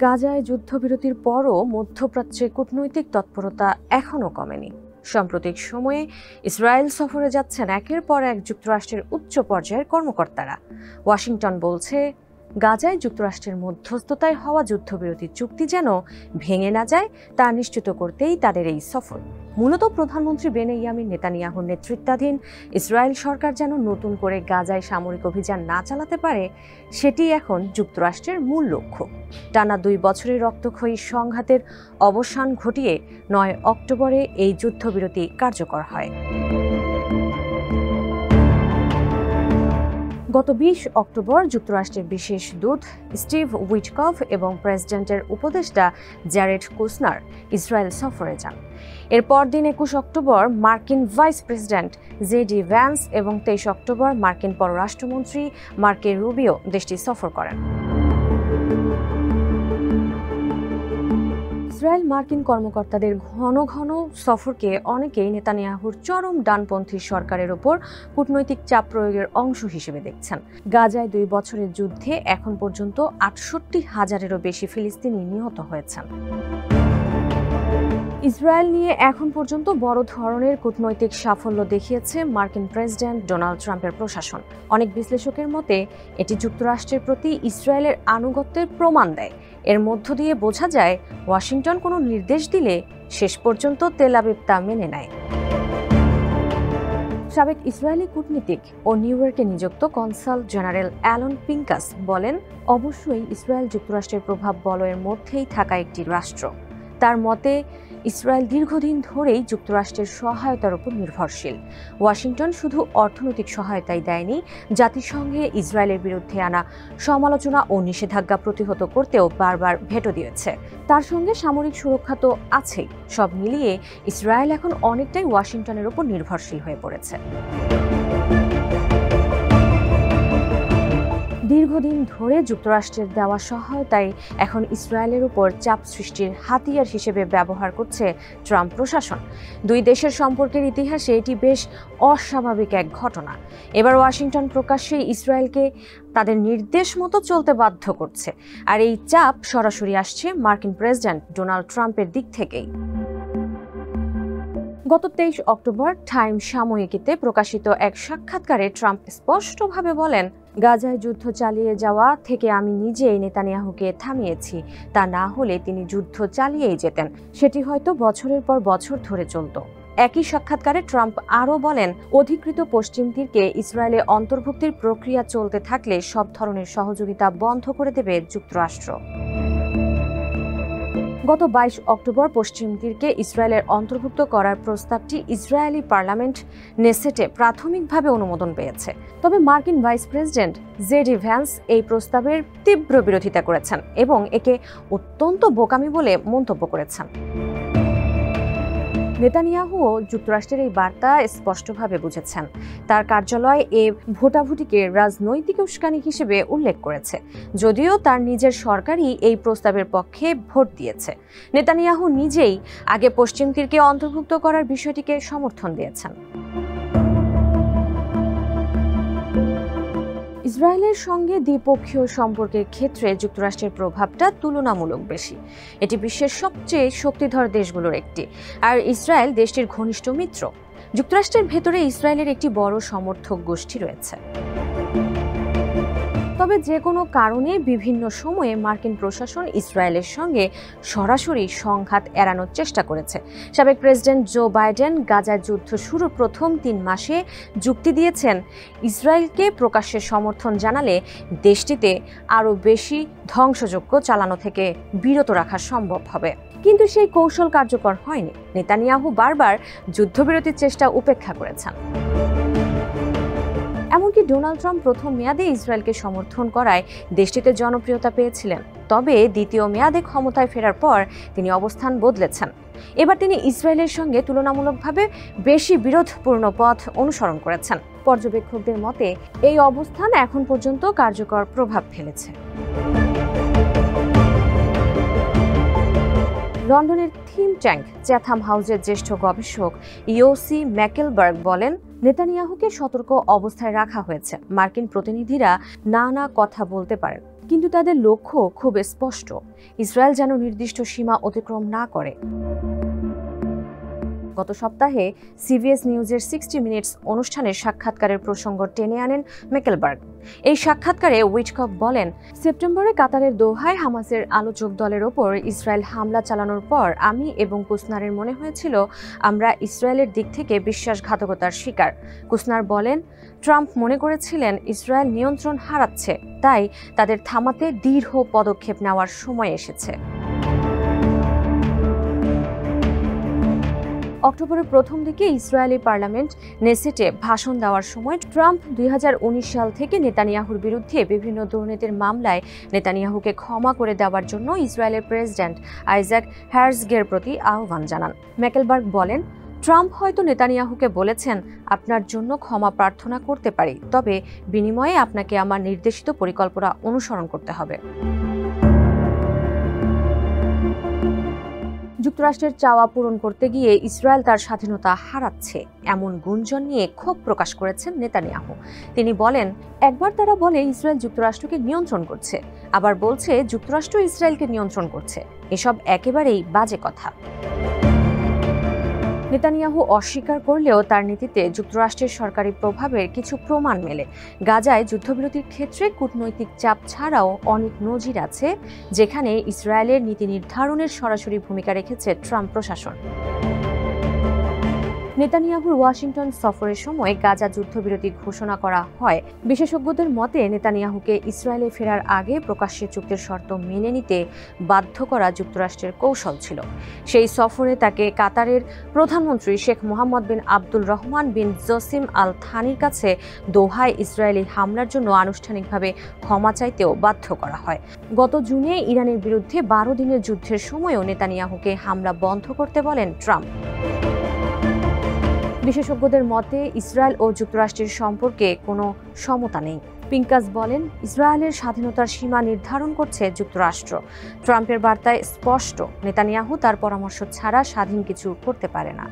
গাজায় যুদ্ধবিরতির পরও মধ্যপ্রাচ্যে কূটনৈতিক তৎপরতা এখনও কমেনি। সাম্প্রতিক সময়ে ইসরায়েল সফরে যাচ্ছেন একের পর এক যুক্তরাষ্ট্রের উচ্চ পর্যায়ের কর্মকর্তারা। ওয়াশিংটন বলছে, গাজায় যুক্তরাষ্ট্রের মধ্যস্থতায় হওয়া যুদ্ধবিরতি চুক্তি যেন ভেঙে না যায় তা নিশ্চিত করতেই তাদের এই সফর। মূলত প্রধানমন্ত্রী বেনিয়ামিন নেতানিয়াহুর নেতৃত্বাধীন ইসরায়েল সরকার যেন নতুন করে গাজায় সামরিক অভিযান না চালাতে পারে, সেটি এখন যুক্তরাষ্ট্রের মূল লক্ষ্য। টানা 2 বছরের রক্তক্ষয়ী সংঘাতের অবসান ঘটিয়ে 9 অক্টোবরে এই যুদ্ধবিরতি কার্যকর হয়। গত 20 অক্টোবর যুক্তরাষ্ট্রের বিশেষ দূত স্টিভ উইটকফ এবং প্রেসিডেন্টের উপদেষ্টা জ্যারেড কুশনার ইসরায়েল সফরে যান। এর পরদিন 21 অক্টোবর মার্কিন ভাইস প্রেসিডেন্ট জেডি ভ্যান্স এবং 23 অক্টোবর মার্কিন পররাষ্ট্রমন্ত্রী মার্কো রুবিও দেশটি সফর করেন। ইসরায়েল মার্কিন কর্মকর্তাদের ঘন ঘন সফরকে অনেকেই নেতানিয়াহুর চরম ডানপন্থী সরকারের ওপর কূটনৈতিক চাপ প্রয়োগের অংশ হিসেবে দেখছেন। গাজায় 2 বছরের যুদ্ধে এখন পর্যন্ত 68,000-এরও বেশি ফিলিস্তিনি নিহত হয়েছেন। ইসরায়েল নিয়ে এখন পর্যন্ত বড় ধরনের কূটনৈতিক সাফল্য দেখিয়েছে মার্কিন প্রেসিডেন্ট ডোনাল্ড ট্রাম্পের প্রশাসন। অনেক বিশ্লেষকের মতে এটি যুক্তরাষ্ট্রের প্রতি ইসরায়েলের আনুগত্যের প্রমাণ দেয়। এর মধ্য দিয়ে বোঝা যায় ওয়াশিংটন কোনো নির্দেশ দিলে শেষ পর্যন্ত তেল আবিব তা মেনে নেয়। সাবেক ইসরায়েলি কূটনীতিক ও নিউ ইয়র্কে নিযুক্ত কনসাল জেনারেল অ্যালন পিঙ্কাস বলেন, অবশ্যই ইসরায়েল যুক্তরাষ্ট্রের প্রভাব বলয়ের মধ্যেই থাকা একটি রাষ্ট্র। তার মতে ইসরায়েল দীর্ঘদিন ধরেই যুক্তরাষ্ট্রের সহায়তার উপর নির্ভরশীল। ওয়াশিংটন শুধু অর্থনৈতিক সহায়তাই দেয়নি, জাতিসংঘে ইসরায়েলের বিরুদ্ধে আনা সমালোচনা ও নিষেধাজ্ঞা প্রতিহত করতেও বারবার ভেটো দিয়েছে। তার সঙ্গে সামরিক সুরক্ষা তো আছেই। সব মিলিয়ে ইসরায়েল এখন অনেকটাই ওয়াশিংটনের উপর নির্ভরশীল হয়ে পড়েছে। দীর্ঘদিন ধরে যুক্তরাষ্ট্রের দেওয়া সহায়তায় এখন ইসরায়েলের উপর চাপ সৃষ্টির হাতিয়ার হিসেবে ব্যবহার করছে ট্রাম্প প্রশাসন। 2 দেশের সম্পর্কের ইতিহাসে এটি বেশ অস্বাভাবিক এক ঘটনা। এবার ওয়াশিংটন প্রকাশ্যে ইসরায়েলকে তাদের নির্দেশ মতো চলতে বাধ্য করছে, আর এই চাপ সরাসরি আসছে মার্কিন প্রেসিডেন্ট ডোনাল্ড ট্রাম্পের দিক থেকেই। গত 23 অক্টোবর টাইম সাময়িকীতে প্রকাশিত এক সাক্ষাৎকারে ট্রাম্প স্পষ্টভাবে বলেন, গাজায় যুদ্ধ চালিয়ে যাওয়া থেকে আমি নিজেই নেতানিয়াহুকে থামিয়েছি। তা না হলে তিনি যুদ্ধ চালিয়েই যেতেন। সেটি হয়তো বছরের পর বছর ধরে চলত। একই সাক্ষাৎকারে ট্রাম্প আরও বলেন, অধিকৃত পশ্চিম তীরকে ইসরায়েলে অন্তর্ভুক্তির প্রক্রিয়া চলতে থাকলে সব ধরনের সহযোগিতা বন্ধ করে দেবে যুক্তরাষ্ট্র। গত 22 অক্টোবর পশ্চিম তীরকে ইসরায়েলের অন্তর্ভুক্ত করার প্রস্তাবটি ইসরায়েলি পার্লামেন্ট নেসেটে প্রাথমিকভাবে অনুমোদন পেয়েছে। তবে মার্কিন ভাইস প্রেসিডেন্ট জেডি ভ্যান্স এই প্রস্তাবের তীব্র বিরোধিতা করেছেন এবং একে অত্যন্ত বোকামি বলে মন্তব্য করেছেন। নেতানিয়াহুও যুক্তরাষ্ট্রের এই বার্তা স্পষ্টভাবে বুঝেছেন। তার কার্যালয় এ ভোটাভুটিকে রাজনৈতিক উস্কানি হিসেবে উল্লেখ করেছে, যদিও তার নিজের সরকারই এই প্রস্তাবের পক্ষে ভোট দিয়েছে। নেতানিয়াহু নিজেই আগে পশ্চিম তীরকে অন্তর্ভুক্ত করার বিষয়টিকে সমর্থন দিয়েছেন। ইসরায়েলের সঙ্গে দ্বিপক্ষীয় সম্পর্কের ক্ষেত্রে যুক্তরাষ্ট্রের প্রভাবটা তুলনামূলক বেশি। এটি বিশ্বের সবচেয়ে শক্তিধর দেশগুলোর একটি, আর ইসরায়েল দেশটির ঘনিষ্ঠ মিত্র। যুক্তরাষ্ট্রের ভেতরে ইসরায়েলের একটি বড় সমর্থক গোষ্ঠী রয়েছে। তবে যে কোনো কারণে বিভিন্ন সময়ে মার্কিন প্রশাসন ইসরায়েলের সঙ্গে সরাসরি সংঘাত এড়ানোর চেষ্টা করেছে। সাবেক প্রেসিডেন্ট জো বাইডেন গাজার যুদ্ধ শুরুর প্রথম 3 মাসে যুক্তি দিয়েছেন, ইসরায়েলকে প্রকাশ্যে সমর্থন জানালে দেশটিতে আরও বেশি ধ্বংসযজ্ঞ চালানো থেকে বিরত রাখা সম্ভব হবে। কিন্তু সেই কৌশল কার্যকর হয়নি। নেতানিয়াহু বারবার যুদ্ধবিরতির চেষ্টা উপেক্ষা করেছেন। এমনকি ডোনাল্ড ট্রাম্প প্রথম মেয়াদে ইসরায়েলকে সমর্থন করায় দেশটিতে জনপ্রিয়তা পেয়েছিলেন। তবে দ্বিতীয় মেয়াদে ক্ষমতায় ফেরার পর তিনি অবস্থান বদলেছেন। এবার তিনি ইসরায়েলের সঙ্গে তুলনামূলকভাবে বেশি বিরোধপূর্ণ পথ অনুসরণ করেছেন। পর্যবেক্ষকদের মতে এই অবস্থান এখন পর্যন্ত কার্যকর প্রভাব ফেলেছে। লন্ডনের থিঙ্ক ট্যাঙ্ক চ্যাথাম হাউসের জ্যেষ্ঠ গবেষক ইয়োসি ম্যাকেলবার্গ বলেন, নেতানিয়াহুকে সতর্ক অবস্থায় রাখা হয়েছে। মার্কিন প্রতিনিধিরা নানা কথা বলতে পারেন, কিন্তু তাদের লক্ষ্য খুব স্পষ্ট, ইসরায়েল যেন নির্দিষ্ট সীমা অতিক্রম না করে। গত সপ্তাহে সিবিএস নিউজের 60 মিনিটস অনুষ্ঠানের সাক্ষাৎকারের প্রসঙ্গ টেনে আনেন মেকেলবার্গ। এই সাক্ষাৎকারে উইটকফ বলেন, সেপ্টেম্বরে কাতারের দোহায় হামাসের আলোচক দলের ওপর ইসরায়েল হামলা চালানোর পর আমি এবং কুসনারের মনে হয়েছিল আমরা ইসরায়েলের দিক থেকে বিশ্বাসঘাতকতার শিকার। কুসনার বলেন, ট্রাম্প মনে করেছিলেন ইসরায়েল নিয়ন্ত্রণ হারাচ্ছে, তাই তাদের থামাতে দৃঢ় পদক্ষেপ নেওয়ার সময় এসেছে। অক্টোবরের প্রথম দিকে ইসরায়েলি পার্লামেন্ট নেসেটে ভাষণ দেওয়ার সময় ট্রাম্প 2019 সাল থেকে নেতানিয়াহুর বিরুদ্ধে বিভিন্ন দুর্নীতির মামলায় নেতানিয়াহুকে ক্ষমা করে দেওয়ার জন্য ইসরায়েলের প্রেসিডেন্ট আইজাক হার্জগের প্রতি আহ্বান জানান। মেকেলবার্গ বলেন, ট্রাম্প হয়তো নেতানিয়াহুকে বলেছেন, আপনার জন্য ক্ষমা প্রার্থনা করতে পারি, তবে বিনিময়ে আপনাকে আমার নির্দেশিত পরিকল্পনা অনুসরণ করতে হবে। যুক্তরাষ্ট্রের চাওয়া পূরণ করতে গিয়ে ইসরায়েল তার স্বাধীনতা হারাচ্ছে, এমন গুঞ্জন নিয়ে ক্ষোভ প্রকাশ করেছেন নেতানিয়াহু। তিনি বলেন, একবার তারা বলে ইসরায়েল যুক্তরাষ্ট্রকে নিয়ন্ত্রণ করছে, আবার বলছে যুক্তরাষ্ট্র ইসরায়েলকে নিয়ন্ত্রণ করছে। এসব একেবারেই বাজে কথা। নেতানিয়াহু অস্বীকার করলেও তার নীতিতে যুক্তরাষ্ট্রের সরকারি প্রভাবের কিছু প্রমাণ মেলে। গাজায় যুদ্ধবিরতির ক্ষেত্রে কূটনৈতিক চাপ ছাড়াও অনেক নজির আছে যেখানে ইসরায়েলের নীতি নির্ধারণের সরাসরি ভূমিকা রেখেছে ট্রাম্প প্রশাসন। নেতানিয়াহুর ওয়াশিংটন সফরের সময় গাজা যুদ্ধবিরতি ঘোষণা করা হয়। বিশেষজ্ঞদের মতে নেতানিয়াহুকে ইসরায়েলে ফেরার আগে প্রকাশ্যে চুক্তির শর্ত মেনে নিতে বাধ্য করা যুক্তরাষ্ট্রের কৌশল ছিল। সেই সফরে তাকে কাতারের প্রধানমন্ত্রী শেখ মোহাম্মদ বিন আব্দুল রহমান বিন জসিম আল থানির কাছে দোহায় ইসরায়েলি হামলার জন্য আনুষ্ঠানিকভাবে ক্ষমা চাইতেও বাধ্য করা হয়। গত জুনে ইরানের বিরুদ্ধে 12 দিনের যুদ্ধের সময়ও নেতানিয়াহুকে হামলা বন্ধ করতে বলেন ট্রাম্প। বিশেষজ্ঞদের মতে ইসরায়েল ও যুক্তরাষ্ট্রের সম্পর্কে কোনো সমতা নেই। পিঙ্কাস বলেন, ইসরায়েলের স্বাধীনতার সীমা নির্ধারণ করছে যুক্তরাষ্ট্র। ট্রাম্পের বার্তায় স্পষ্ট, নেতানিয়াহু তার পরামর্শ ছাড়া স্বাধীন কিছু করতে পারে না।